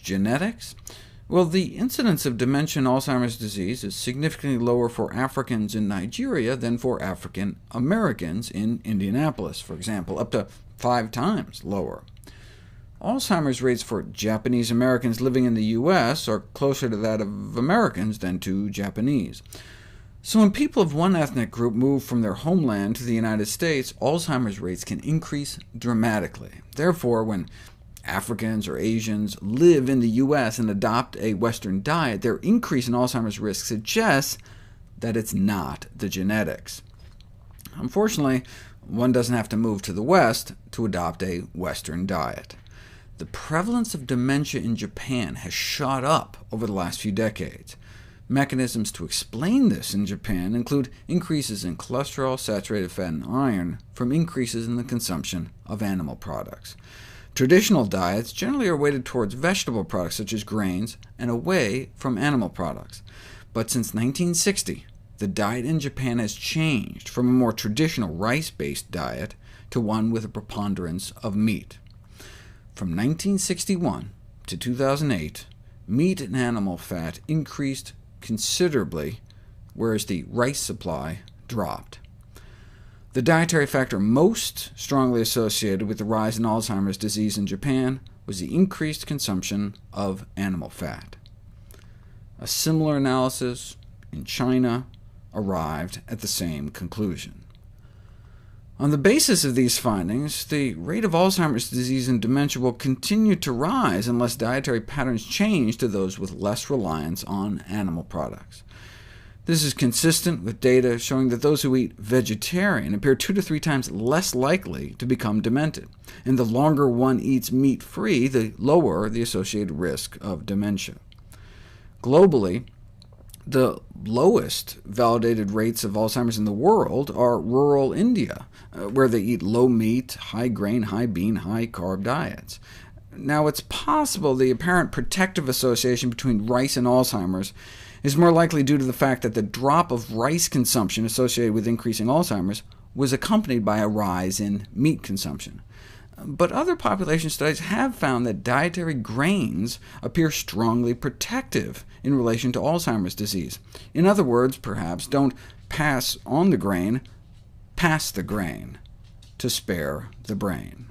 genetics? Well, the incidence of dementia and Alzheimer's disease is significantly lower for Africans in Nigeria than for African Americans in Indianapolis, for example, up to 5 times lower. Alzheimer's rates for Japanese Americans living in the U.S. are closer to that of Americans than to Japanese. So when people of one ethnic group move from their homeland to the United States, Alzheimer's rates can increase dramatically. Therefore, when Africans or Asians live in the U.S. and adopt a Western diet, their increase in Alzheimer's risk suggests that it's not the genetics. Unfortunately, one doesn't have to move to the West to adopt a Western diet. The prevalence of dementia in Japan has shot up over the last few decades. Mechanisms to explain this in Japan include increases in cholesterol, saturated fat, and iron from increases in the consumption of animal products. Traditional diets generally are weighted towards vegetable products such as grains, and away from animal products. But since 1960, the diet in Japan has changed from a more traditional rice-based diet to one with a preponderance of meat. From 1961 to 2008, meat and animal fat increased considerably, whereas the rice supply dropped. The dietary factor most strongly associated with the rise in Alzheimer's disease in Japan was the increased consumption of animal fat. A similar analysis in China arrived at the same conclusion. On the basis of these findings, the rate of Alzheimer's disease and dementia will continue to rise unless dietary patterns change to those with less reliance on animal products. This is consistent with data showing that those who eat vegetarian appear 2 to 3 times less likely to become demented, and the longer one eats meat-free, the lower the associated risk of dementia. Globally, the lowest validated rates of Alzheimer's in the world are rural India, where they eat low-meat, high-grain, high-bean, high-carb diets. Now, it's possible the apparent protective association between rice and Alzheimer's is more likely due to the fact that the drop of rice consumption associated with increasing Alzheimer's was accompanied by a rise in meat consumption. But other population studies have found that dietary grains appear strongly protective in relation to Alzheimer's disease. In other words, perhaps, don't pass on the grain, pass the grain to spare the brain.